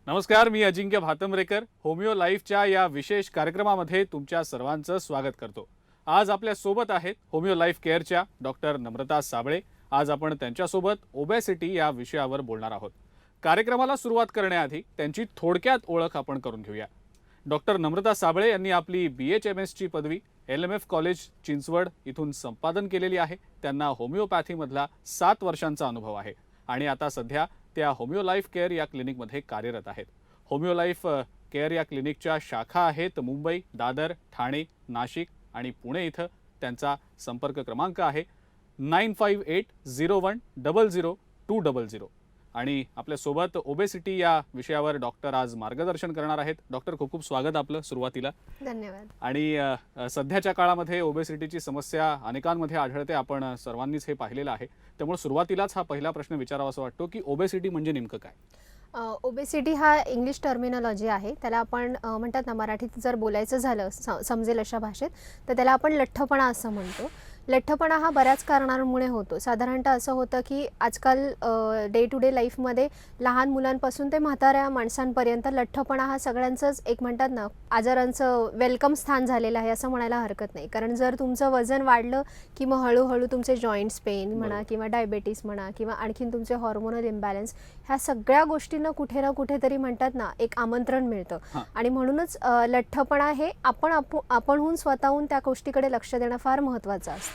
नमस्कार, मी अजिंक्य भातंब्रेकर होमिओ लाईफच्या या विशेष कार्यक्रमामध्ये तुमच्या सर्वांचं स्वागत करतो। आज आपल्या सोबत आहेत होमिओ लाईफ केअरच्या डॉक्टर नम्रता साबळे। आज आपण त्यांच्यासोबत ओबेसिटी या विषयावर बोलणार आहोत। कार्यक्रमाला सुरुवात करण्याआधी त्यांची थोडक्यात ओळख आपण करून घेऊया। डॉक्टर नम्रता साबळे यांनी आपली BHMS ची पदवी LMF कॉलेज चिंचवड इथून संपादन केलेली आहे। त्यांना होमिओपॅथीमधला 7 वर्षांचा अनुभव आहे आणि आता सध्या त्या होमिओ लाईफ केअर या क्लिनिकमध्ये कार्यरत आहेत। होमिओ लाईफ केअर या क्लिनिकच्या शाखा आहेत मुंबई, दादर, ठाणे, नाशिक आणि पुणे इथं। त्यांचा संपर्क क्रमांक आहे 9580100200 आणि आपल्या सोबत ओबेसिटी या विषयावर डॉक्टर आज मार्गदर्शन करणार आहेत। डॉक्टर, खूप खूप स्वागत आपलं सुरुवातीला। धन्यवाद। आणि सध्याच्या काळामध्ये ओबेसिटीची समस्या अनेकांमध्ये आढळते, आपण सर्वांनीच हे पाहिलेलं आहे। त्यामुळे सुरुवातीलाच हा पहिला प्रश्न विचारावा असं वाटतो की ओबेसिटी म्हणजे नेमकं काय? ओबेसिटी हा इंग्लिश टर्मिनॉलॉजी आहे। त्याला आपण म्हणतात ना, मराठीत जर बोलायचं झालं समजेल अशा भाषेत तर त्याला आपण लठ्ठपणा असं म्हणतो। लठ्ठपणा हा बऱ्याच कारणांमुळे होतो। साधारणतः असं होतं की आजकाल डे टू डे लाईफमध्ये लहान मुलांपासून ते म्हाताऱ्या माणसांपर्यंत लठ्ठपणा हा सगळ्यांचंच एक म्हणतात ना आजारांचं वेलकम स्थान झालेलं आहे असं म्हणायला हरकत नाही। कारण जर तुमचं वजन वाढलं की मग हळूहळू तुमचे जॉईंट्स पेन म्हणा किंवा डायबेटीस म्हणा किंवा आणखीन तुमचे हॉर्मोनल इम्बॅलन्स ह्या सगळ्या गोष्टींना कुठे ना कुठेतरी म्हणतात ना एक आमंत्रण मिळतं। आणि म्हणूनच लठ्ठपणा हे आपणहून स्वतःहून त्या गोष्टीकडे लक्ष देणं फार महत्त्वाचं असतं।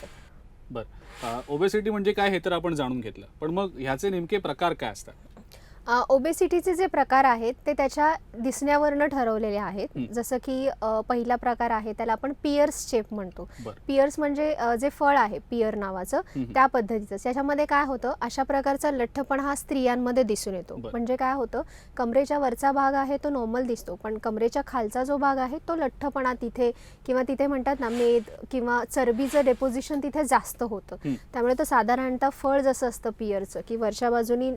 बरं, ओबेसिटी म्हणजे काय हे तर आपण जाणून घेतलं, पण मग ह्याचे नेमके प्रकार काय असतात? ओबेसिटीचे जे प्रकार आहेत ते त्याच्या दिसण्यावरनं ठरवलेले आहेत। जसं की पहिला प्रकार आहे त्याला आपण पियर्स शेप म्हणतो। पियर्स म्हणजे जे फळ आहे पियर नावाचं त्या पद्धतीचं। त्याच्यामध्ये काय होतं, अशा प्रकारचा लठ्ठपणा हा स्त्रियांमध्ये दिसून येतो। म्हणजे काय होतं, कमरेच्या वरचा भाग आहे तो नॉर्मल दिसतो, पण कमरेच्या खालचा जो भाग आहे तो लठ्ठपणा तिथे किंवा तिथे म्हणतात ना मेद किंवा चरबीचं डेपोजिशन तिथे जास्त होतं। त्यामुळे तो साधारणतः फळ जसं असतं पियरचं की वरच्या बाजूनी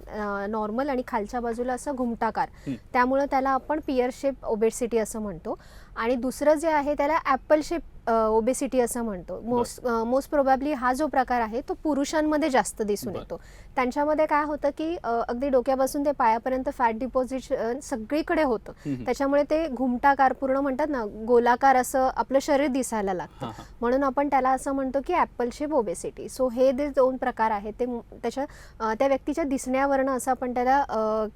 नॉर्मल आणि खालच्या बाजूला असं घुमटाकार, त्यामुळे त्याला आपण पियर शेप ओबेसिटी असं म्हणतो। आणि दुसरं जे आहे त्याला ॲपल शेप ओबेसिटी असं म्हणतो। मोस्ट प्रोबॅबली हा जो प्रकार आहे तो पुरुषांमध्ये जास्त दिसून येतो। त्यांच्यामध्ये काय होतं की अगदी डोक्यापासून ते पायापर्यंत फॅट डिपॉझिशन सगळीकडे होतं, त्याच्यामुळे ते घुमटाकार पूर्ण म्हणतात ना गोलाकार असं आपलं शरीर दिसायला लागतं, म्हणून आपण त्याला असं म्हणतो की ॲपल शेप ओबेसिटी। सो हे जे 2 प्रकार आहेत ते त्याच्या त्या व्यक्तीच्या दिसण्यावरनं असं आपण त्याला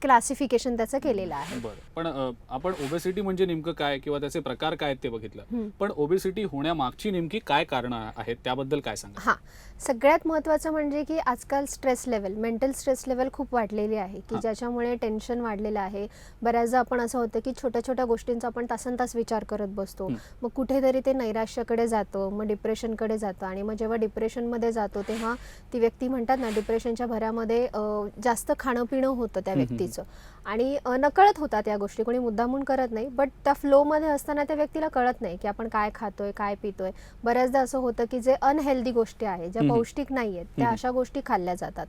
क्लासिफिकेशन त्याचं केलेलं आहे। बरं, पण आपण ओबेसिटी म्हणजे नेमकं काय किंवा त्याचे प्रकार काय ते बघितलं, पण ओबेसिटी होण्यामागची नेमकी काय कारणं आहेत त्याबद्दल काय सांगा? हां, सगळ्यात महत्त्वाचं म्हणजे की आजकाल stress level, mental stress level खूप वाढलेली आहे की ज्याच्यामुळे टेन्शन वाढलेलं आहे। बऱ्याचदा आपण असं होतं की छोट्या छोट्या गोष्टींचा आपण तासनतास विचार करत बसतो, मग कुठेतरी ते नैराश्याकडे जातं, मग डिप्रेशनकडे जातं। आणि मग जेव्हा डिप्रेशनमध्ये जातो तेव्हा ती व्यक्ती म्हणतात ना डिप्रेशनच्या भरामध्ये जास्त खाणं पिणं होतं त्या व्यक्तीचं आणि नकळत होतात या गोष्टी, कोणी मुद्दामून करत नाही, बट त्या फ्लोमध्ये असताना त्या व्यक्तीला कळत नाही की आपण काय खातोय काय पितोय। बऱ्याचदा असं होतं की जे अनहेल्दी गोष्टी आहेत ज्या पौष्टिक नाही आहेत त्या अशा गोष्टी खाल्ल्या जातात।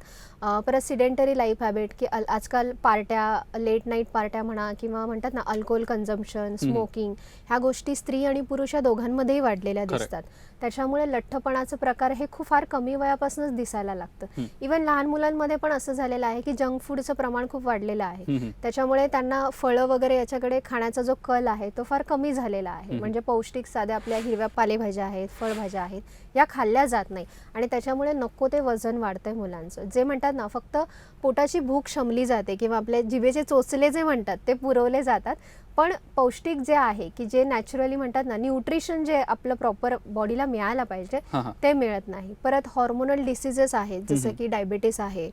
परत सिडेंटरी लाईफ हॅबिट की आजकाल पार्ट्या, लेट नाईट पार्ट्या म्हणा किंवा म्हणतात ना अल्कोहोल कन्झम्पशन, स्मोकिंग, ह्या गोष्टी स्त्री आणि पुरुष या दोघांमध्येही वाढलेल्या दिसतात। त्याच्यामुळे लठ्ठपणाचं प्रकार हे खूप फार कमी वयापासूनच दिसायला लागतं। इवन लहान मुलांमध्ये पण असं झालेलं आहे की जंक फूडचं प्रमाण खूप वाढलेलं आहे, त्याच्यामुळे त्यांना फळं वगैरे याच्याकडे खाण्याचा जो कल आहे तो फार कमी झालेला आहे। म्हणजे पौष्टिक साध्या आपल्या हिरव्या पालेभाज्या आहेत, फळभाज्या आहेत, या खाल्ल्या जात नाही आणि त्याच्यामुळे नको ते वजन वाढतंय मुलांचं। जे म्हणतात ना फक्त पोटाची भूक शमली जाते किंवा आपले जिभेचे चोचले जे म्हणतात ते पुरवले जातात, पण पौष्टिक जे आहे की जे नॅचरली म्हणतात ना न्यूट्रिशन जे आपलं प्रॉपर बॉडीला मिळायला पाहिजे ते मिळत नाही। परत हॉर्मोनल डिसीजेस आहेत जसं की डायबिटीस आहे,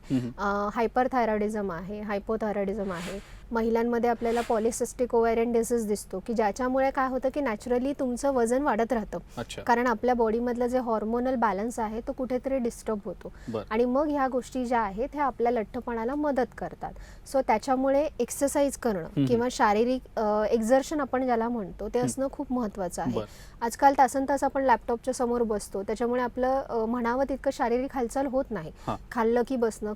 हायपरथायरॉइडिझम आहे, हायपोथायरॉइडिझम आहे। महिलांमध्ये आपल्याला पॉलिसिस्टिक ओव्हॅरियन डिसीज दिसतो की ज्याच्यामुळे काय होतं की नॅचरली तुमचं वजन वाढत राहतं, कारण आपल्या बॉडीमधलं जे हॉर्मोनल बॅलन्स आहे तो कुठेतरी डिस्टर्ब होतो आणि मग ह्या गोष्टी ज्या आहेत ह्या आपल्या लठ्ठपणाला मदत करतात। सो त्याच्यामुळे एक्सरसाइज करणं किंवा शारीरिक एक्झर्शन आपण ज्याला म्हणतो ते असणं खूप महत्त्वाचं आहे। आजकाल तासनतास आपण लॅपटॉपच्या समोर बसतो, त्याच्यामुळे आपलं म्हणावं तितकं शारीरिक हालचाल होत नाही। खाल्लं की बसणं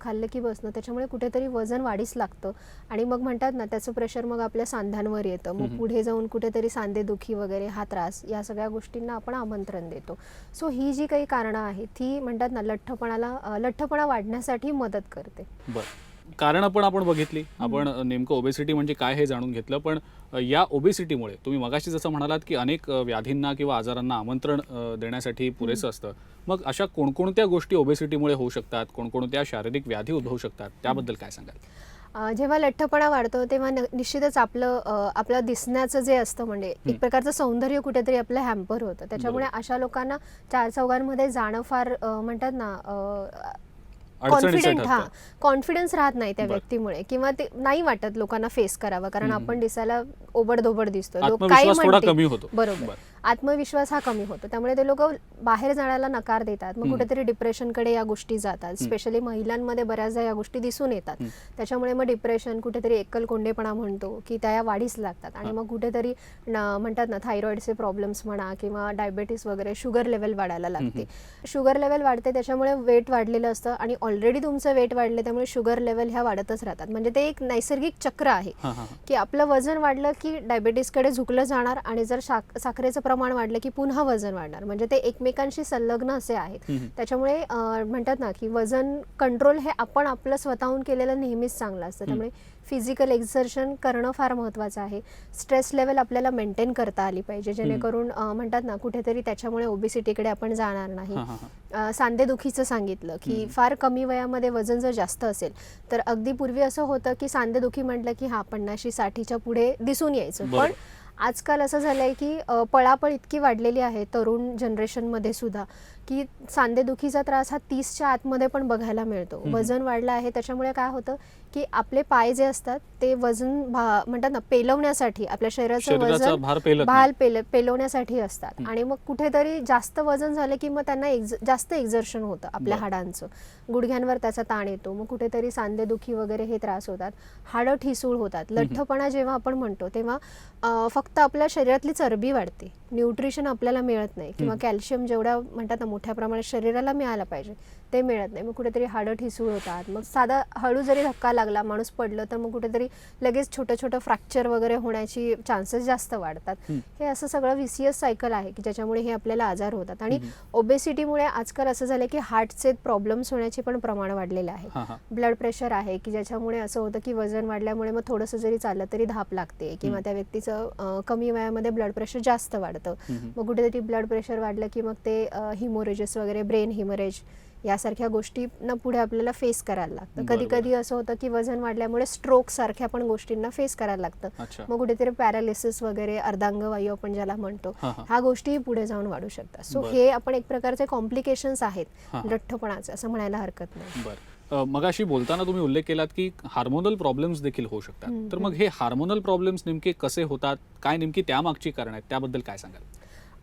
त्याच्यामुळे कुठेतरी वजन वाढीस लागतं आणि मग म्हणतात ना त्याचं प्रेशर मग आपल्या सांध्यांवर येतं, मग पुढे जाऊन कुठेतरी सांधेदुखी वगैरे हा त्रास, या सगळ्या गोष्टींना आपण आमंत्रण देतो। सो ही जी काही कारणं आहेत ती म्हणतात ना लठ्ठपणा वाढण्यासाठी मदत करते। बरं, कारणं पण आपण बघितली, आपण नेमकं ओबेसिटी म्हणजे काय हे जाणून घेतलं. पण या ओबेसिटीमुळे तुम्ही मगाशी जसं म्हणालात की अनेक व्याधींना किंवा आजारांना आमंत्रण देण्यासाठी पुरेसं असतं. मग अशा कोणकोणत्या गोष्टी ओबेसिटीमुळे होऊ शकतात, कोणकोणत्या शारीरिक व्याधी उद्भवू शकतात, त्याबद्दल काय सांगाल? जेव्हा लठ्ठपणा वाढतो तेव्हा निश्चितच आपलं दिसण्याचं जे असतं म्हणजे एक प्रकारचं सौंदर्य कुठेतरी आपलं हॅम्पर होतं. त्याच्यामुळे अशा लोकांना चार चौघांमध्ये जाणं फार म्हणतात ना अडचणीचं ठरतं. कॉन्फिडन्स राहत नाही त्या बरं. व्यक्तीमुळे किंवा ते नाही वाटत लोकांना फेस करावं कारण आपण दिसायला ओबडधोबड दिसतो. लोक काही आत्मविश्वास थोडा म्हणतील कमी होतो. बरोबर, बरं. आत्मविश्वास हा कमी होतो. त्यामुळे ते लोक बाहेर जाण्याला नकार देतात. मग कुठेतरी डिप्रेशनकडे या गोष्टी जातात. स्पेशली महिलांमध्ये बऱ्याचदा या गोष्टी दिसून येतात. त्याच्यामुळे मग डिप्रेशन कुठेतरी एकलकोंडेपणा म्हणतो की त्या वाढीस लागतात आणि मग कुठेतरी म्हणतात ना थायरॉइडचे प्रॉब्लेम्स म्हणा किंवा डायबेटीस वगैरे शुगर लेवल वाढायला लागते. शुगर लेवल वाढते त्याच्यामुळे वेट वाढलेलं असतं आणि ऑलरेडी तुमचं वेट वाढले त्यामुळे शुगर लेवल ह्या वाढतच राहतात. म्हणजे ते एक नैसर्गिक चक्र आहे की आपलं वजन वाढलं की डायबेटीसकडे झुकलं जाणार आणि जर साखरेचं प्रमाण वाढलं की पुन्हा वजन वाढणार. म्हणजे ते एकमेकांशी संलग्न असे आहेत. त्याच्यामुळे म्हणतात ना की वजन कंट्रोल हे आपण आपलं स्वतःहून केलेलं नेहमीच चांगलं असतं. त्यामुळे फिजिकल एक्झर्शन करणं फार महत्त्वाचं आहे. स्ट्रेस लेवल आपल्याला मेंटेन करता आली पाहिजे जेणेकरून म्हणतात ना कुठेतरी त्याच्यामुळे ओबेसिटीकडे आपण जाणार नाही. सांधेदुखीचं सांगितलं की फार कमी वयामध्ये वजन जर जास्त असेल तर अगदी पूर्वी असं होतं की सांधेदुखी म्हटलं की 50-60च्या पुढे दिसून यायचं. पण आजकाल असं झालंय की पळापळ इतकी वाढलेली आहे तरुण जनरेशनमध्ये सुद्धा की सांधेदुखीचा त्रास हा 30च्या आतमध्ये पण बघायला मिळतो. वजन वाढलं आहे त्याच्यामुळे काय होतं की आपले पाय जे असतात ते वजन म्हणतात ना पेलवण्यासाठी आपल्या शरीराचं वजन भार पेलवण्यासाठी असतात आणि मग कुठेतरी जास्त वजन झालं की मग त्यांना जास्त एक्झर्शन होतं आपल्या हाडांचं. गुडघ्यांवर त्याचा ताण येतो. मग कुठेतरी सांधेदुखी वगैरे हे त्रास होतात. हाडं ठिसूळ होतात. लठ्ठपणा जेव्हा आपण म्हणतो तेव्हा फक्त आपल्या शरीरातली चरबी वाढते. न्यूट्रिशन आपल्याला मिळत नाही किंवा कॅल्शियम जेवढ्या म्हणतात ना मोठ्या प्रमाणात शरीराला मिळायला पाहिजे ते मिळत नाही. मग कुठेतरी हाडं ठिसूळ होतात. मग साधा हळू जरी धक्का लागला माणूस पडलं तर मग कुठेतरी लगेच छोटं फ्रॅक्चर वगैरे होण्याची चान्सेस जास्त वाढतात. हे असं सगळं विसियस सायकल आहे की ज्याच्यामुळे हे आपल्याला आजार होतात. आणि ओबेसिटीमुळे आजकाल असं झालं की हार्टचे प्रॉब्लेम्स होण्याचे पण प्रमाण वाढलेलं आहे. ब्लड प्रेशर आहे की ज्याच्यामुळे असं होतं की वजन वाढल्यामुळे मग थोडंसं जरी चाललं तरी धाप लागते किंवा त्या व्यक्तीचं कमी वयामध्ये ब्लड प्रेशर जास्त वाढतं. मग कुठेतरी ब्लड प्रेशर वाढलं की मग ते हिमोरेजेस वगैरे ब्रेन हिमरेज यासारख्या गोष्टींना पुढे आपल्याला फेस करायला लागतं. कधी कधी असं होतं की वजन वाढल्यामुळे स्ट्रोक सारख्या पण गोष्टींना फेस करायला लागतं. मग कुठेतरी पॅरालिसिस वगैरे अर्धांगवायू आपण ज्याला म्हणतो ह्या गोष्टी पुढे जाऊन वाढू शकतात. सो हे आपण एक प्रकारचे कॉम्प्लिकेशन्स आहेत लठ्ठपणाचे असं म्हणायला हरकत नाही. मगाशी बोलताना तुम्ही उल्लेख केलात की हार्मोनल प्रॉब्लेम्स देखील होऊ शकतात. तर मग हे हार्मोनल प्रॉब्लेम्स नेमके कसे होतात, काय नेमकी त्यामागची कारण आहेत, त्याबद्दल काय सांगाल?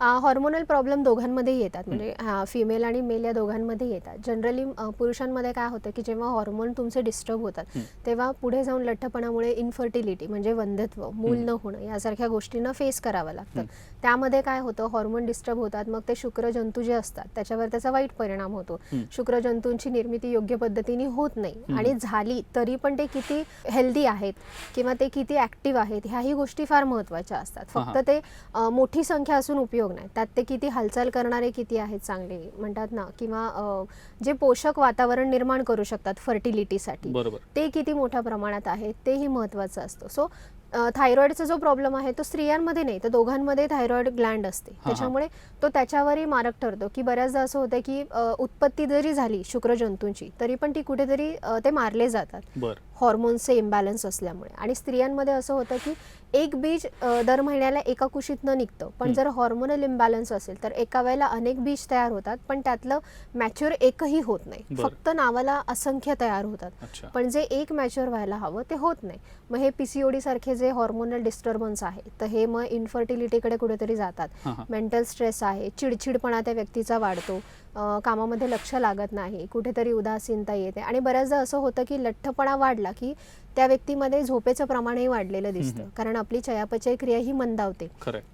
हॉर्मोनल प्रॉब्लेम दोघांमध्ये येतात. म्हणजे फिमेल आणि मेल या दोघांमध्ये येतात. जनरली पुरुषांमध्ये काय होतं की जेव्हा हॉर्मोन तुमचे डिस्टर्ब होतात तेव्हा पुढे जाऊन लठ्ठपणामुळे इन्फर्टिलिटी म्हणजे वंध्यत्व मूल न होणं यासारख्या गोष्टींना फेस करावं लागतं. त्यामध्ये काय होतं हॉर्मोन डिस्टर्ब होतात. मग ते शुक्रजंतू जे असतात त्याच्यावर त्याचा वाईट परिणाम होतो. शुक्रजंतूंची निर्मिती योग्य पद्धतीने होत नाही आणि झाली तरी पण ते किती हेल्दी आहेत किंवा ते किती ऍक्टिव्ह आहेत ह्याही गोष्टी फार महत्त्वाच्या असतात. फक्त ते मोठी संख्या असून उपयोग नाही. त्यात ते किती हालचाल करणारे किती आहेत चांगले म्हणतात ना किंवा जे पोषक वातावरण निर्माण करू शकतात फर्टिलिटीसाठी ते किती मोठ्या प्रमाणात आहे तेही महत्त्वाचं असतं. सो थायरॉइडचा जो प्रॉब्लेम आहे तो स्त्रियांमध्ये नाही तर दोघांमध्ये थायरॉइड ग्लँड असते. त्याच्यामुळे तो त्याच्यावरही मारक ठरतो की बऱ्याचदा असं होतं की उत्पत्ती जरी झाली शुक्रजंतूंची तरी पण ती कुठेतरी ते मारले जातात हॉर्मोन्सचे इम्बॅलन्स असल्यामुळे. आणि स्त्रियांमध्ये असं होतं की एक बीज दर महिन्याला एका कुशीतनं निघतं. पण जर हॉर्मोनल इम्बॅलन्स असेल तर एका वेळेला अनेक बीज तयार होतात पण त्यातलं मॅच्युअर एकही होत नाही. फक्त नावाला असंख्य तयार होतात पण जे एक मॅच्युअर व्हायला हवं ते होत नाही. मग हे PCOD सारखे जे हॉर्मोनल डिस्टर्बन्स आहे तर हे मग इन्फर्टिलिटीकडे कुठेतरी जातात. मेंटल स्ट्रेस आहे, चिडचिडपणा त्या व्यक्तीचा वाढतो, कामामध्ये लक्ष लागत नाही, कुठेतरी उदासीनता येते. आणि बऱ्याचदा असं होतं की लठ्ठपणा वाढला की त्या व्यक्तीमध्ये झोपेचं प्रमाणही वाढलेलं दिसतं कारण आपली चयापचय क्रिया ही मंदावते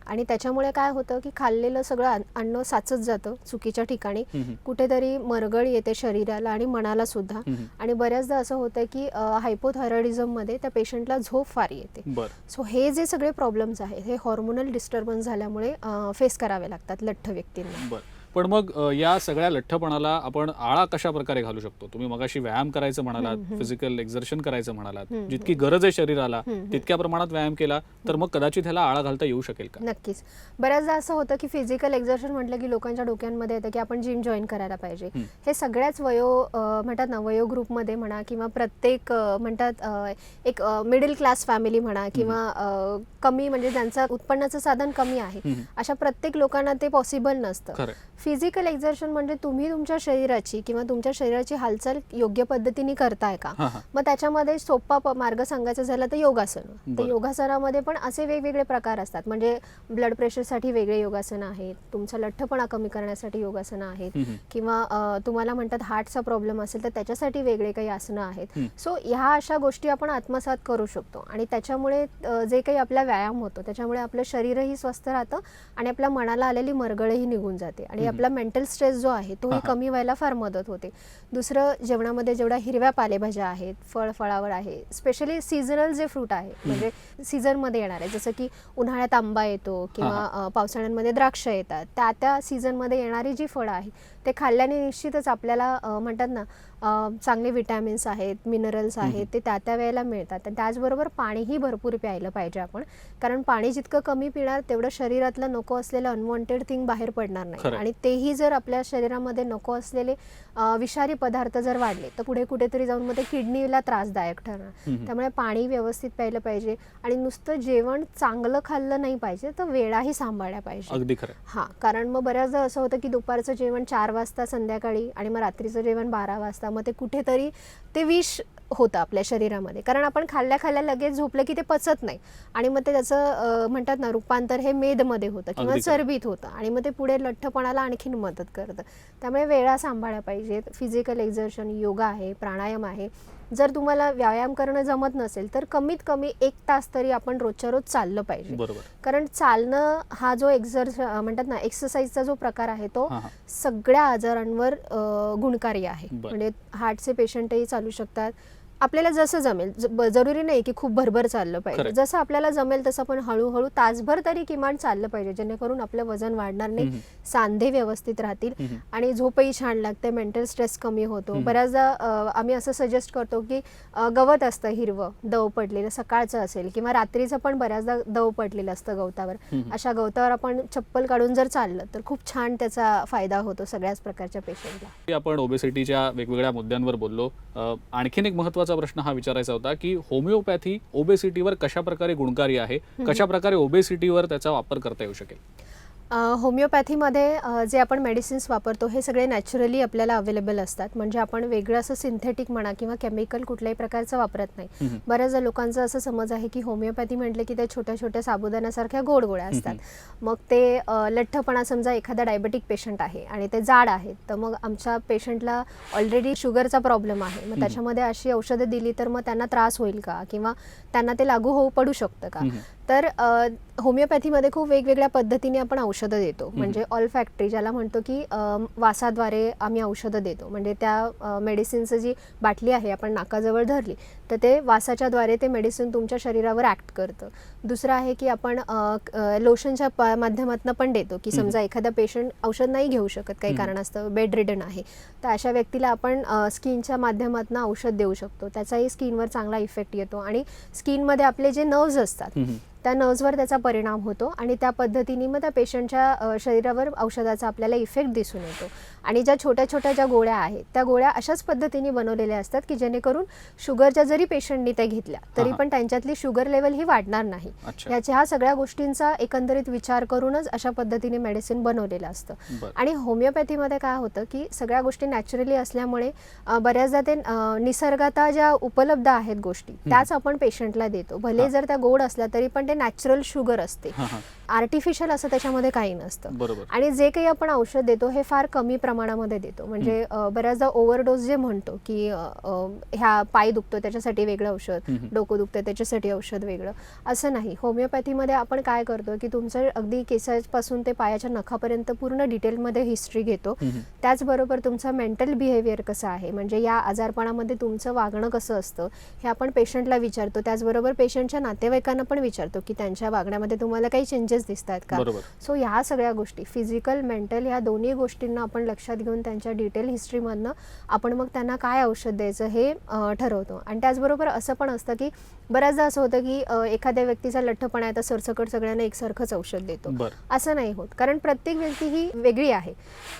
आणि त्याच्यामुळे काय होतं की खाल्लेलं सगळं अन्न साचत जातं चुकीच्या ठिकाणी. कुठेतरी मरगळ येते शरीराला आणि मनाला सुद्धा. आणि बऱ्याचदा असं होतं की हायपोथायरॉइडिझम मध्ये त्या पेशंटला झोप फार येते. सो हे जे सगळे प्रॉब्लेम्स आहेत हे हॉर्मोनल डिस्टर्बन्स झाल्यामुळे फेस करावे लागतात लठ्ठ व्यक्तींना. पण मग या सगळ्या लठ्ठपणाला आपण आळा कशा प्रकारे घालू शकतो? तुम्ही मगाशी व्यायाम करायचं म्हणालात, फिजिकल एक्झर्शन करायचं म्हणालात, जितकी गरज आहे शरीराला तितक्या प्रमाणात व्यायाम केला तर मग कदाचित ह्याला आळा घालता येऊ शकेल का? नक्कीच. बऱ्याचदा असं होतं की फिजिकल एक्झर्शन म्हटलं की लोकांच्या डोक्यांमध्ये येतं की आपण जिम जॉईन करायला पाहिजे. हे सगळ्याच म्हणतात ना, वयो ग्रुपमध्ये म्हणा किंवा प्रत्येक म्हणतात एक मिडल क्लास फॅमिली म्हणा किंवा कमी म्हणजे ज्यांचं उत्पन्नाचं साधन कमी आहे, अशा प्रत्येक लोकांना ते पॉसिबल नसतं. फिजिकल एक्झर्शन म्हणजे तुम्ही तुमच्या शरीराची किंवा तुमच्या शरीराची हालचाल योग्य पद्धतीने करताय का? मग त्याच्यामध्ये सोपा मार्ग सांगायचा झाला तर योगासन. तर योगासनामध्ये पण असे वेगवेगळे प्रकार असतात. म्हणजे ब्लड प्रेशरसाठी वेगळे योगासन आहेत, तुमचा लठ्ठपणा कमी करण्यासाठी योगासनं आहेत, किंवा तुम्हाला म्हणतात हार्टचा प्रॉब्लेम असेल तर त्याच्यासाठी वेगळे काही आसनं आहेत. सो ह्या अशा गोष्टी आपण आत्मसात करू शकतो आणि त्याच्यामुळे जे काही आपला व्यायाम होतो त्याच्यामुळे आपलं शरीरही स्वस्थ राहतं आणि आपल्या मनाला आलेली मरगळही निघून जाते आणि आपला मेंटल स्ट्रेस जो आहे तोही कमी व्हायला फार मदत होते. दुसरं, जेवणामध्ये जेवढ्या हिरव्या पालेभाज्या आहेत, फळावर आहे, स्पेशली सीझनल जे फ्रूट आहे म्हणजे सीझनमध्ये येणार आहे, जसं की उन्हाळ्यात आंबा येतो किंवा पावसाळ्यामध्ये द्राक्ष येतात, त्या सीझनमध्ये येणारी जी फळं आहेत ते खाल्ल्याने निश्चितच आपल्याला म्हणतात ना चांगले विटॅमिन्स आहेत, मिनरल्स आहेत, ते त्या वेळेला मिळतात. आणि त्याचबरोबर पाणीही भरपूर प्यायलं पाहिजे आपण, कारण पाणी जितकं कमी पिणार तेवढं शरीरातलं नको असलेलं अनवॉन्टेड थिंग बाहेर पडणार नाही. आणि तेही जर आपल्या शरीरामध्ये नको असलेले विषारी पदार्थ जर वाढले तर पुढे कुठेतरी जाऊन मग ते किडनीला त्रासदायक ठरणार. त्यामुळे पाणी व्यवस्थित प्यायलं पाहिजे आणि नुसतं जेवण चांगलं खाल्लं नाही पाहिजे, तर वेळाही सांभाळल्या पाहिजे. अगदी खरं. हां, कारण मग बऱ्याचदा असं होतं की दुपारचं जेवण 4 वाजता संध्याकाळी आणि मग रात्रीचं जेवण 12 वाजता, मग ते कुठेतरी ते विष होतं आपल्या शरीरामध्ये, कारण आपण खाल्ल्या लगेच झोपलं की ते पचत नाही आणि मग ते त्याचं म्हणतात ना रूपांतर हे मेदमध्ये होतं किंवा चरबीत होतं आणि मग ते पुढे लठ्ठपणाला आणखीन मदत करतं. त्यामुळे वेळा सांभाळल्या पाहिजेत. फिजिकल एक्झर्शन, योगा आहे, प्राणायाम आहे. जर तुम्हाला व्यायाम करणं जमत नसेल तर कमीत कमी 1 तास तरी आपण रोजच्या रोज चाललं पाहिजे. कारण चालणं हा जो म्हणतात ना एक्सरसाइजचा जो प्रकार आहे तो सगळ्या आजारांवर गुणकारी आहे. म्हणजे हार्टचे पेशंटही चालू शकतात. आपल्याला जसं जमेल, जरुरी नाही की खूप भरभर चाललं पाहिजे, जसं आपल्याला जमेल तसं पण हळूहळू तासभर तरी किमान चाललं पाहिजे, जेणेकरून आपलं वजन वाढणार नाही, सांधे व्यवस्थित राहतील आणि झोपही छान लागते, मेंटल स्ट्रेस कमी होतो. बऱ्याचदा आम्ही असं सजेस्ट करतो की गवत असतं हिरवं दव पडलेलं, सकाळचं असेल किंवा रात्रीचं पण बऱ्याचदा दव पडलेलं असतं गवतावर, अशा गवतावर आपण चप्पल काढून जर चाललं तर खूप छान त्याचा फायदा होतो सगळ्याच प्रकारच्या पेशंटला. आपण ओबेसिटीच्या वेगवेगळ्या मुद्द्यांवर बोललो. आणखीन एक महत्त्वाचा प्रश्न हा विचारायचा होता की होमिओपॅथी ओबेसिटीवर कशा प्रकारे गुणकारी आहे, कशा प्रकारे ओबेसिटीवर त्याचा वापर करता येऊ शकेल? होमिओपॅथीमध्ये जे आपण मेडिसिन्स वापरतो हे सगळे नॅचरली आपल्याला अवेलेबल असतात. म्हणजे आपण वेगळं असं सिंथेटिक म्हणा किंवा केमिकल कुठल्याही प्रकारचं वापरत नाही. बऱ्याचदा लोकांचा असं समज आहे की होमिओपॅथी म्हटलं की ते छोट्या छोट्या साबुदाण्यासारख्या गोड गोळ्या असतात. मग ते लठ्ठपणा, समजा एखादा डायबेटिक पेशंट आहे आणि ते जाड आहेत, तर मग आमच्या पेशंटला ऑलरेडी शुगरचा प्रॉब्लेम आहे, मग त्याच्यामध्ये अशी औषधं दिली तर मग त्यांना त्रास होईल का किंवा त्यांना ते लागू पडू शकतं का? तर होमिओपॅथीमध्ये खूप वेगवेगळ्या पद्धतीने आपण औषधं देतो. म्हणजे ऑल्फॅक्टरी ज्याला म्हणतो की वासाद्वारे आम्ही औषधं देतो. म्हणजे त्या मेडिसिनचं जी बाटली आहे आपण नाकाजवळ धरली तर ते वासाच्याद्वारे ते मेडिसिन तुमच्या शरीरावर ॲक्ट करतं. दुसरं आहे की आपण लोशनच्या माध्यमातून पण देतो की समजा एखादा पेशंट औषध नाही घेऊ शकत, काही कारणास्तव बेड रिडन आहे, तर अशा व्यक्तीला आपण स्किनच्या माध्यमातून औषध देऊ शकतो. त्याचाही स्किनवर चांगला इफेक्ट येतो आणि स्किनमध्ये आपले जे नर्व्ज असतात त्या नर्व्सवर त्याचा परिणाम होतो आणि त्या पद्धतीने मग त्या पेशंटच्या शरीरावर औषधाचा आपल्याला इफेक्ट दिसून येतो. आणि ज्या छोट्या छोट्या ज्या गोळ्या आहेत त्या गोळ्या अशाच पद्धतीने बनवलेल्या असतात की जेणेकरून शुगरच्या जरी पेशंटनी त्या घेतल्या तरी पण त्यांच्यातली शुगर लेवल ही वाढणार नाही. ह्या सगळ्या गोष्टींचा एकंदरीत विचार करूनच अशा पद्धतीने मेडिसिन बनवलेलं असतं. आणि होमिओपॅथीमध्ये काय होतं की सगळ्या गोष्टी नॅचरली असल्यामुळे बऱ्याचदा ते निसर्गात ज्या उपलब्ध आहेत गोष्टी त्याच आपण पेशंटला देतो. भले जर त्या गोड असल्या तरी पण ते नॅचरल शुगर असते, आर्टिफिशियल असं त्याच्यामध्ये काही नसतं. आणि जे काही आपण औषध देतो हे फार कमी प्रमाणामध्ये देतो. म्हणजे बऱ्याचदा ओव्हरडोस जे म्हणतो की ह्या पाय दुखतो त्याच्यासाठी वेगळं औषध, डोकं दुखतं त्याच्यासाठी औषध वेगळं, असं नाही. होमिओपॅथीमध्ये आपण काय करतो की तुमचं अगदी केसापासून ते पायाच्या नखापर्यंत पूर्ण डिटेलमध्ये हिस्ट्री घेतो. त्याचबरोबर तुमचं मेंटल बिहेवियर कसं आहे, म्हणजे या आजारपणामध्ये तुमचं वागणं कसं असतं हे आपण पेशंटला विचारतो. त्याचबरोबर पेशंटच्या नातेवाईकांना पण विचारतो की त्यांच्या वागण्यामध्ये तुम्हाला काही चेंजेस चेंजेस दिसत आहेत का. बरोबर. सो ह्या सगळ्या गोष्टी फिजिकल मेंटल ह्या दोन्ही गोष्टींना आपण लक्षात घेऊन त्यांच्या डिटेल हिस्ट्रीमधनं आपण मग त्यांना काय औषध द्यायचं हे ठरवतो. आणि त्याचबरोबर असं पण असतं की बऱ्याचदा असं होतं की एखाद्या व्यक्तीचा लठ्ठपणा आहे तर सरसकट सगळ्यांना एकसारखंच औषध देतो. असं नाही होत, कारण प्रत्येक व्यक्ती ही वेगळी आहे.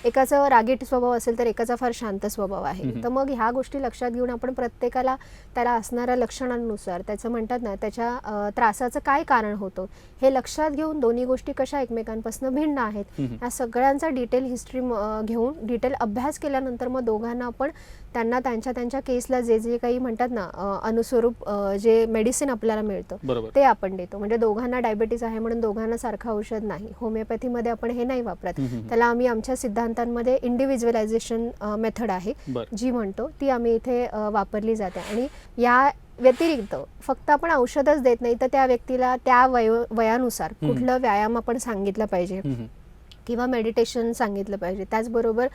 एकाचा रागीट स्वभाव असेल तर एकाचा फार शांत स्वभाव आहे. तर मग ह्या गोष्टी लक्षात घेऊन आपण प्रत्येकाला त्याला असणाऱ्या लक्षणांनुसार त्याचं म्हणतात ना त्याच्या त्रासाचं काय कारण होतं हे लक्षात घेऊन दोन्ही गोष्टी कशा एकमेकांपासून भिन्न आहेत या सगळ्यांचा डिटेल हिस्ट्री घेऊन डिटेल अभ्यास केल्यानंतर मग दोघांना आपण त्यांना त्यांच्या केसला जे जे काही म्हणतात ना अनुस्वरूप जे मेडिसिन आपल्याला मिळतं ते आपण देतो. म्हणजे दोघांना डायबिटीज आहे म्हणून दोघांना सारखं औषध नाही. होमिओपॅथीमध्ये आपण हे नाही वापरत. त्याला आम्ही आमच्या सिद्धांतांमध्ये इंडिव्हिज्युअलायझेशन मेथड आहे जी म्हणतो ती आम्ही इथे वापरली जाते. आणि या व्यतिरिक्त फक्त आपण औषधच देत नाही तर त्या व्यक्तीला त्या वयानुसार कुठलं व्यायाम आपण सांगितलं पाहिजे किंवा मेडिटेशन सांगितलं पाहिजे. त्याचबरोबर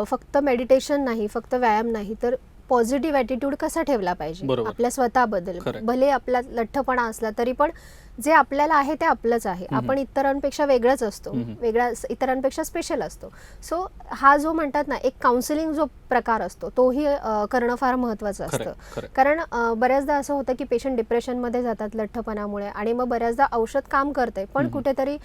फक्त मेडिटेशन नाही, फक्त व्यायाम नाही, तर पॉझिटिव्ह ॲटिट्यूड कसा ठेवला पाहिजे आपल्या स्वतःबद्दल. भले आपला लठ्ठपणा असला तरी पण जे आपल्याला आहे ते आपलंच आहे. आपण इतरांपेक्षा वेगळंच असतो, इतरांपेक्षा स्पेशल असतो. सो हा जो म्हणतात ना एक काउन्सिलिंग जो प्रकार असतो तोही करणं फार महत्त्वाचं असतं. कारण बऱ्याचदा असं होतं की पेशंट डिप्रेशनमध्ये जातात लठ्ठपणामुळे आणि मग बऱ्याचदा औषध काम करतंय पण कुठेतरी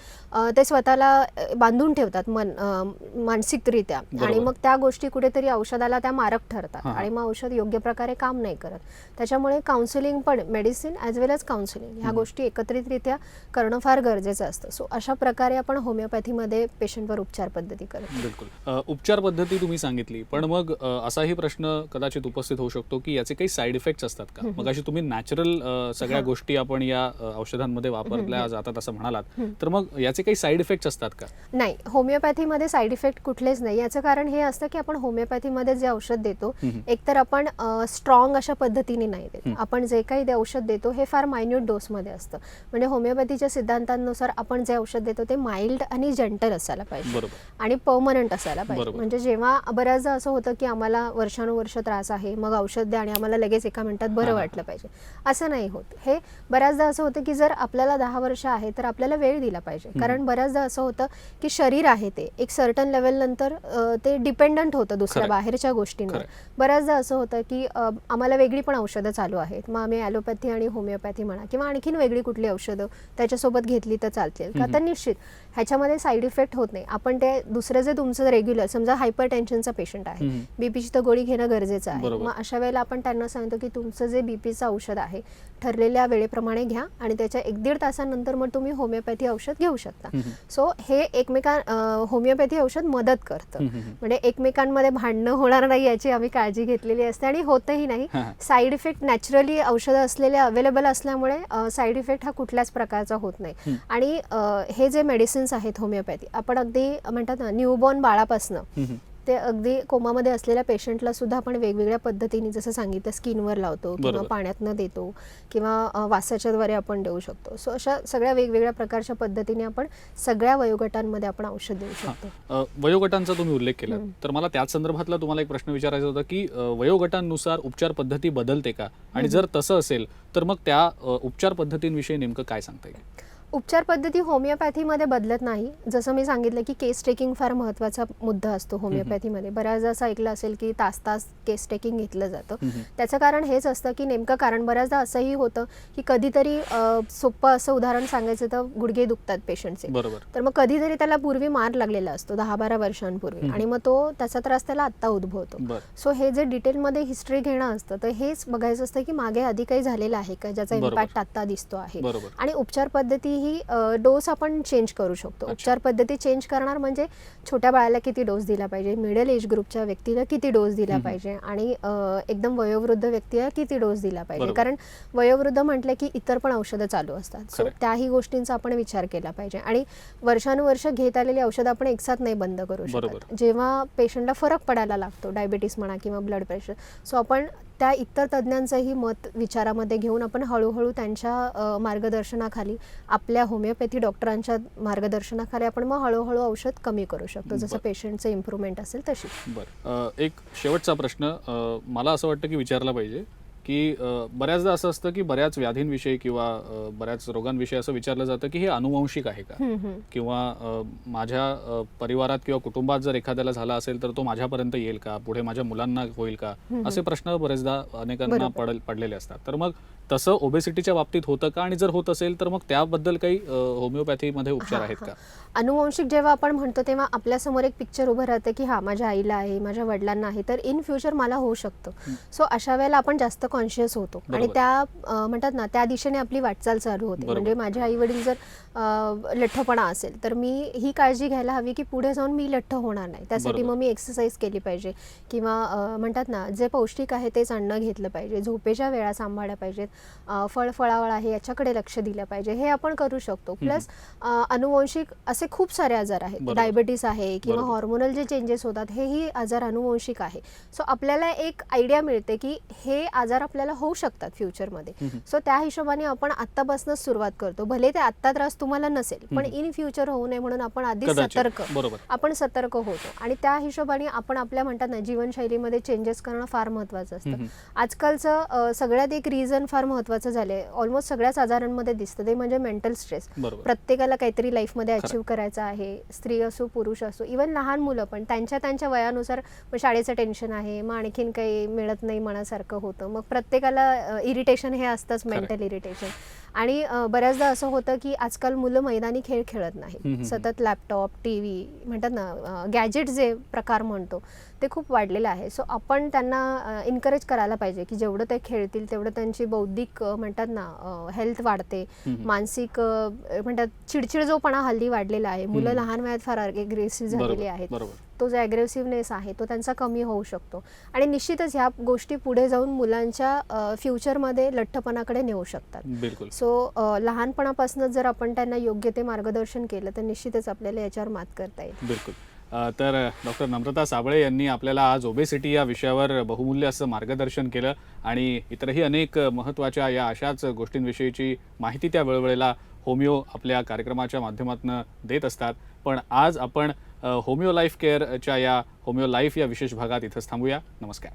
ते स्वतःला बांधून ठेवतात मानसिकरित्या आणि मग त्या गोष्टी कुठेतरी औषधाला त्या मारक ठरतात आणि मग औषध योग्य प्रकारे काम नाही करत. त्याच्यामुळे काउन्सिलिंग पण मेडिसिन ॲज वेल एज काउन्सिलिंग ह्या गोष्टी एकत्रितरित्या करणं फार गरजेचं असतं. सो अशा प्रकारे आपण होमिओपॅथीमध्ये पेशंटवर उपचार पद्धती करतो. बिलकुल. उपचार पद्धती तुम्ही सांगितली पण मग असाही प्रश्न कदाचित उपस्थित होऊ शकतो की याचे काही साईड इफेक्ट्स असतात का. मग अशी तुम्ही नॅचरल सगळ्या गोष्टी आपण या औषधांमध्ये वापरल्या जातात असं म्हणालात तर मग याचे काही साईड इफेक्ट्स असतात का. नाही, होमिओपॅथीमध्ये साईड इफेक्ट कुठलेच नाही. याचं कारण हे असतं की आपण होमिओपॅथीमध्ये जे औषध देतो एकतर आपण स्ट्रॉंग अशा पद्धतीने नाही देत. आपण जे काही औषध देतो हे फार मायन्यूट डोसमध्ये असतं. म्हणजे होमिओपॅथीच्या सिद्धांतानुसार आपण जे औषध देतो ते माइल्ड आणि जेंटल असायला पाहिजे आणि परमनंट असायला पाहिजे. म्हणजे जेव्हा बऱ्याचदा असं होतं की आम्हाला वर्षानुवर्ष त्रास आहे मग औषध द्या आणि आम्हाला लगेच एका मिनिटात बरं वाटलं पाहिजे असं नाही होत. हे बऱ्याचदा असं होतं की जर आपल्याला 10 वर्ष आहे तर आपल्याला वेळ दिला पाहिजे. कारण बऱ्याचदा असं होतं की शरीर आहे ते एक सर्टन लेवल नंतर ते डिपेंडंट होतं दुसऱ्या बाहेरच्या गोष्टींवर. बऱ्याचदा असं होतं की आम्हाला वेगळी पण औषधं चालू आहेत मग आम्ही ॲलोपॅथी आणि होमिओपॅथी म्हणा किंवा आणखीन वेगळी कुठली औषधं त्याच्यासोबत घेतली तर चालतील का. तर निश्चित ह्याच्यामध्ये साईड इफेक्ट होत नाही. आपण ते दुसरं जे तुमचं रेग्युलर समजा हायपर टेन्शनचा पेशंट आहे बीपीची तर गोळी घेणं गरजेचं आहे. मग अशा वेळेला आपण त्यांना सांगतो की तुमचं जे बीपीचं औषध आहे ठरलेल्या वेळेप्रमाणे घ्या आणि त्याच्या 1-1.5 तासानंतर मग तुम्ही होमिओपॅथी औषध घेऊ शकता. सो हे होमिओपॅथी औषध मदत करतं. म्हणजे एकमेकांमध्ये भांडणं होणार नाही याची आम्ही काळजी घेतलेली असते आणि होतही नाही. साईड इफेक्ट नॅचरली औषधं असलेले अवेलेबल असल्यामुळे साईड इफेक्ट हा कुठल्याच प्रकारचा होत नाही. आणि हे जे मेडिसिन्स आहेत होमिओपॅथी आपण अगदी म्हणतात ना न्यूबॉर्न बाळापासनं ते अगदी कोमामध्ये असलेल्या पेशंटला सुद्धा आपण वेगवेगळ्या पद्धतीने जसं सांगितलं स्किनवर लावतो किंवा पाण्यातनं देतो किंवा वासाच्या द्वारे आपण देऊ शकतो. सो अशा सगळ्या वेगवेगळ्या प्रकारच्या पद्धतीने आपण सगळ्या वयोगटांमध्ये आपण औषध देऊ शकतो. वयोगटांचा तुम्ही उल्लेख केला तर मला त्याच संदर्भातला तुम्हाला एक प्रश्न विचारायचा होता की वयोगटांनुसार उपचार पद्धती बदलते का आणि जर तसं असेल तर मग त्या उपचार पद्धतींविषयी नेमकं काय सांगता येईल. उपचार पद्धती होमिओपॅथीमध्ये बदलत नाही. जसं मी सांगितलं की केस टेकिंग फार महत्त्वाचा मुद्दा असतो होमिओपॅथीमध्ये. बऱ्याचदा असं ऐकलं असेल की तास केस टेकिंग घेतलं जातं. त्याचं कारण हेच असतं की नेमकं कारण बऱ्याचदा असंही होतं की कधीतरी सोपं असं उदाहरण सांगायचं तर गुडघे दुखतात पेशंटचे तर मग कधीतरी त्याला पूर्वी मार लागलेला असतो 10-12 वर्षांपूर्वी आणि मग त्याचा त्रास त्याला आत्ता उद्भवतो. सो हे जे डिटेलमध्ये हिस्ट्री घेणं असतं तर हेच बघायचं असतं की मागे आधी काही झालेलं आहे का ज्याचा इम्पॅक्ट आत्ता दिसतो आहे. आणि उपचार पद्धती ही डोस आपण चेंज करू शकतो. उपचार पद्धती चेंज करणार म्हणजे छोट्या बाळाला किती डोस दिला पाहिजे, मिडल एज ग्रुपच्या व्यक्तीला किती डोस दिला पाहिजे आणि एकदम वयोवृद्ध व्यक्तीला किती डोस दिला पाहिजे. कारण वयोवृद्ध म्हटलं की इतर पण औषधं चालू असतात. सो त्याही गोष्टींचा आपण विचार केला पाहिजे आणि वर्षानुवर्ष घेत आलेली औषधं आपण एकसाथ नाही बंद करू शकत. जेव्हा पेशंटला फरक पडायला लागतो डायबिटीस म्हणा किंवा ब्लड प्रेशर सो आपण त्या इतर तज्ज्ञांचंही मत विचारामध्ये घेऊन आपण हळूहळू त्यांच्या मार्गदर्शनाखाली आपल्या होमिओपॅथी डॉक्टरांच्या मार्गदर्शनाखाली आपण मग हळूहळू औषध कमी करू शकतो जसं पेशंटचं इम्प्रूव्हमेंट असेल तशी. बरं, एक शेवटचा प्रश्न मला असं वाटतं की विचारला पाहिजे की बऱ्याचदा असं असतं की बऱ्याच व्याधींविषयी किंवा बऱ्याच रोगांविषयी असं विचारलं जातं की हे अनुवंशिक आहे का, किंवा माझ्या परिवारात किंवा कुटुंबात जर एखाद्याला झाला असेल तर तो माझ्यापर्यंत येईल का, पुढे माझ्या मुलांना होईल का, असे प्रश्न बरेचदा अनेकांना पडलेले असतात. तर मग तसं ओबेसिटीच्या बाबतीत होतं का, आणि जर होत असेल तर मग त्याबद्दल काही होमिओपॅथीमध्ये उपचार आहेत का? अनुवंशिक जेव्हा आपण म्हणतो तेव्हा आपल्यासमोर एक पिक्चर उभं राहतं की हा माझ्या आईला आहे, माझ्या वडिलांना आहे, तर इन फ्युचर मला होऊ शकतं. सो अशा वेळेला आपण जास्त कॉन्शियस होतो आणि त्या म्हणतात ना त्या दिशेने आपली वाटचाल चालू होते. म्हणजे माझे आई वडील जर लठ्ठपणा असेल तर मी ही काळजी घ्यायला हवी की पुढे जाऊन मी लठ्ठ होणार नाही. त्यासाठी मग मी एक्सरसाइज केली पाहिजे, किंवा म्हणतात ना जे पौष्टिक आहे तेच अन्न घेतलं पाहिजे, झोपेच्या वेळा सांभाळल्या पाहिजेत, फळफळावळ आहे याच्याकडे लक्ष दिलं पाहिजे, हे आपण करू शकतो. प्लस अनुवंशिक असे खूप सारे आजार आहेत, डायबिटीस आहे किंवा हॉर्मोनल जे चेंजेस होतात हेही आजार अनुवंशिक आहे. सो आपल्याला एक आयडिया मिळते की हे आजार आपल्याला होऊ शकतात फ्युचरमध्ये. सो त्या हिशोबाने आपण आत्तापासूनच सुरुवात करतो. भले ते आत्ता त्रास तुम्हाला नसेल पण इन फ्युचर होऊ नये म्हणून आपण आधी सतर्क होतो आणि त्या हिशोबाने आपण आपल्या म्हणतात ना जीवनशैलीमध्ये चेंजेस करणं फार महत्त्वाचं असतं. आजकालचं सगळ्यात एक रिझन फार महत्त्वाचं झालंय, ऑलमोस्ट सगळ्याच आजारांमध्ये दिसतं, ते म्हणजे मेंटल स्ट्रेस. प्रत्येकाला काहीतरी लाईफमध्ये अचीव्ह करायचं आहे, स्त्री असो पुरुष असो, इव्हन लहान मुलं पण त्यांच्या वयानुसार शाळेचं टेन्शन आहे, मग आणखीन काही मिळत नाही मनासारखं होतं, मग प्रत्येकाला इरिटेशन हे असतंच, मेंटल इरिटेशन. आणि बऱ्याचदा असं होतं की आजकाल मुलं मैदानी खेळ खेळत नाही, सतत लॅपटॉप TV म्हणतात ना गॅजेट जे प्रकार म्हणतो ते खूप वाढलेलं आहे. सो आपण त्यांना एनकरेज करायला पाहिजे की जेवढं ते खेळतील तेवढं त्यांची बौद्धिक म्हणतात ना हेल्थ वाढते, मानसिक म्हणतात चिडचिडजोपणा हल्ली वाढलेला आहे, मुलं लहान वयात फार अग्रेसिव्ह झालेली आहेत, तो जो ॲग्रेसिव्हनेस आहे तो त्यांचा कमी होऊ शकतो. आणि निश्चितच ह्या गोष्टी पुढे जाऊन मुलांच्या फ्युचरमध्ये लठ्ठपणाकडे नेऊ शकतात. सो लहानपणापासूनच जर आपण त्यांना योग्य ते मार्गदर्शन केलं तर निश्चितच आपल्याला याच्यावर मात करता येईल. बिलकुल. तर डॉक्टर नम्रता साबळे यांनी आपल्याला आज ओबेसिटी या विषयावर बहुमूल्य असं मार्गदर्शन केलं आणि इतरही अनेक महत्त्वाच्या या अशाच गोष्टींविषयीची माहिती त्या वेळोवेळेला होमिओ आपल्या कार्यक्रमाच्या माध्यमातून देत असतात. पण आज आपण होमिओ लाईफ केअरच्या या होमिओ लाईफ या विशेष भागात इथंच थांबूया. नमस्कार.